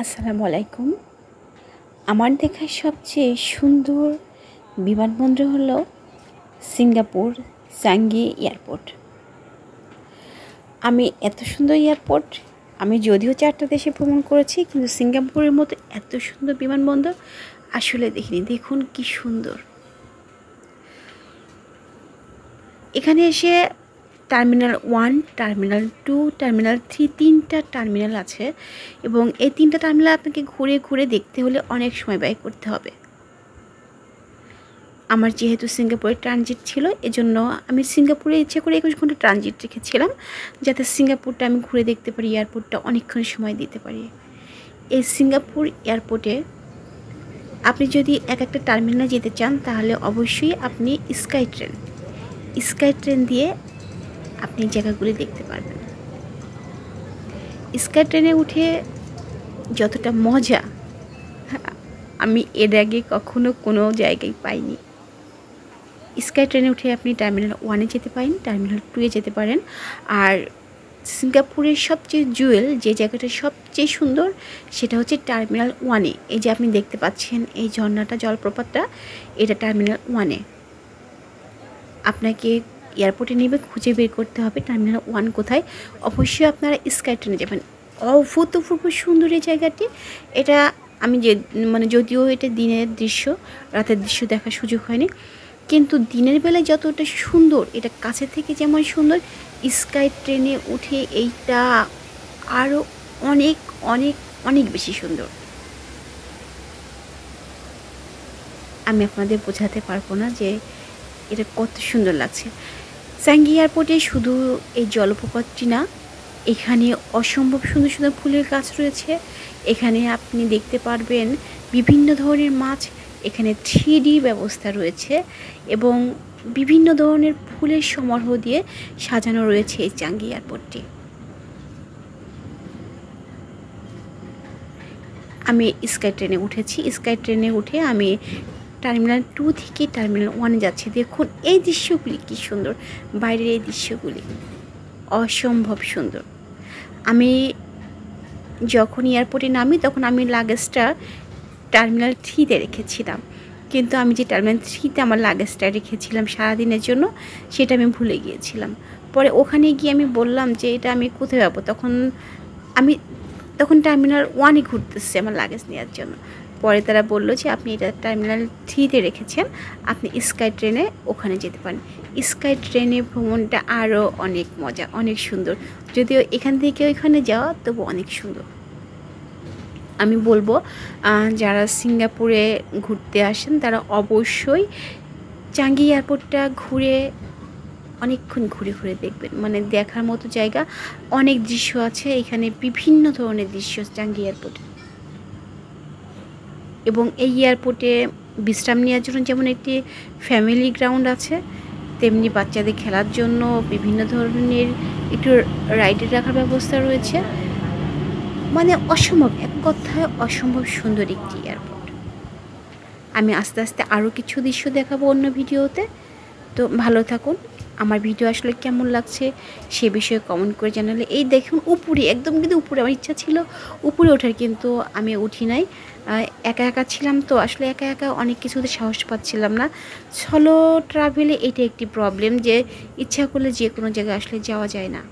আসসালামু আলাইকুম। আমার দেখা সবচেয়ে সুন্দর বিমানবন্দর হলো সিঙ্গাপুর চাঙ্গি এয়ারপোর্ট। আমি এত সুন্দর এয়ারপোর্ট আমি যদিও 4টা দেশে ভ্রমণ করেছি, কিন্তু সিঙ্গাপুরের মতো এত সুন্দর বিমানবন্দর আসলে দেখিনি। দেখুন কি সুন্দর। এখানে এসে টার্মিনাল 1, টার্মিনাল 2, টার্মিনাল 3 তিনটা টার্মিনাল আছে, এবং এই তিনটা টার্মিনাল আপনাকে ঘুরে ঘুরে দেখতে হলে অনেক সময় ব্যয় করতে হবে। আমার যেহেতু সিঙ্গাপুরে ট্রানজিট ছিল, এজন্য আমি সিঙ্গাপুরে ইচ্ছে করে 21 ঘন্টা ট্রানজিট রেখেছিলাম, যাতে সিঙ্গাপুরটা আমি ঘুরে দেখতে পারি, এয়ারপোর্টটা অনেকক্ষণ সময় দিতে পারি। এই সিঙ্গাপুর এয়ারপোর্টে আপনি যদি একটা টার্মিনালে যেতে চান, তাহলে অবশ্যই আপনি স্কাই ট্রেন দিয়ে আপনি জায়গাগুলি দেখতে পারবেন। স্কাই ট্রেনে উঠে যতটা মজা আমি এর আগে কখনো কোনো জায়গায় পাইনি। স্কাই ট্রেনে উঠে আপনি টার্মিনাল 1-এ যেতে পারেন, টার্মিনাল 2-এ যেতে পারেন। আর সিঙ্গাপুরের সবচেয়ে জুয়েল যে জায়গাটা সবচেয়ে সুন্দর, সেটা হচ্ছে টার্মিনাল 1-এ। এই যে আপনি দেখতে পাচ্ছেন এই ঝর্ণাটা, জলপ্রপাতটা, এটা টার্মিনাল 1-এ। আপনাকে এয়ারপোর্টে নেবে খুঁজে বের করতে হবে টার্মিনাল 1 কোথায়। অবশ্যই আপনারা স্কাই ট্রেনে যাবেন। অভূতপূর্ব সুন্দর এই জায়গাটি। এটা আমি যদিও এটা দিনের দৃশ্য, রাতের দৃশ্য দেখার সুযোগ হয়নি, কিন্তু দিনের বেলায় যতটা সুন্দর, এটা কাছে থেকে যেমন সুন্দর, স্কাই ট্রেনে উঠে এইটা আরও অনেক অনেক অনেক বেশি সুন্দর। আমি আপনাদের বোঝাতে পারবো না যে এটা কত সুন্দর লাগছে। চাঙ্গি এয়ারপোর্টে শুধু এই জলপ্রপাতটি না, এখানে অসম্ভব সুন্দর সুন্দর ফুলের গাছ রয়েছে। এখানে আপনি দেখতে পারবেন বিভিন্ন ধরনের মাছ। এখানে 3D ব্যবস্থা রয়েছে, এবং বিভিন্ন ধরনের ফুলের সমারোহ দিয়ে সাজানো রয়েছে এই চাঙ্গি এয়ারপোর্টটি। আমি স্কাই ট্রেনে উঠেছি। স্কাই ট্রেনে উঠে আমি টার্মিনাল 2 থেকে টার্মিনাল 1-এ যাচ্ছি। দেখুন এই দৃশ্যগুলি কী সুন্দর, বাইরের এই দৃশ্যগুলি অসম্ভব সুন্দর। আমি যখন এয়ারপোর্টে নামি, তখন আমি লাগেজটা টার্মিনাল 3-তে রেখেছিলাম, কিন্তু আমি যে টার্মিনাল 3-তে আমার লাগেজটা রেখেছিলাম সারাদিনের জন্য, সেটা আমি ভুলে গিয়েছিলাম। পরে ওখানে গিয়ে আমি বললাম যে এটা আমি কোথায় যাবো, তখন টার্মিনাল 1-এ ঘুরতেছি আমার লাগেজ নেওয়ার জন্য। পরে তারা বললো যে আপনি এটা টার্মিনাল 3-তে রেখেছেন, আপনি স্কাই ট্রেনে ওখানে যেতে পারেন। স্কাই ট্রেনে ভ্রমণটা আরও অনেক মজা, অনেক সুন্দর। যদিও এখান থেকে ওইখানে যাওয়া তবু অনেক সুন্দর। আমি বলবো যারা সিঙ্গাপুরে ঘুরতে আসেন, তারা অবশ্যই চাঙ্গি এয়ারপোর্টটা অনেকক্ষণ ঘুরে ঘুরে দেখবেন। মানে দেখার মতো জায়গা, অনেক দৃশ্য আছে এখানে, বিভিন্ন ধরনের দৃশ্য চাঙ্গি এয়ারপোর্টে। এবং এই এয়ারপোর্টে বিশ্রাম নেওয়ার জন্য যেমন একটি ফ্যামিলি গ্রাউন্ড আছে, তেমনি বাচ্চাদের খেলার জন্য বিভিন্ন ধরনের একটু রাইডে রাখার ব্যবস্থা রয়েছে। মানে অসম্ভব, এক কথায় অসম্ভব সুন্দর একটি এয়ারপোর্ট। আমি আস্তে আস্তে আরও কিছু দৃশ্য দেখাবো অন্য ভিডিওতে। তো ভালো থাকুন। আমার ভিডিও আসলে কেমন লাগছে সে বিষয়ে কমেন্ট করে জানালে। এই দেখুন উপরে, একদম কিন্তু উপরে, আমার ইচ্ছা ছিল উপরে ওঠার, কিন্তু আমি উঠি নাই। একা একা ছিলাম, তো আসলে একা একা অনেক কিছুতে সাহস পাচ্ছিলাম না। সোলো ট্রাভেলে এটা একটি প্রবলেম, যে ইচ্ছা করলে যে কোনো জায়গায় আসলে যাওয়া যায় না।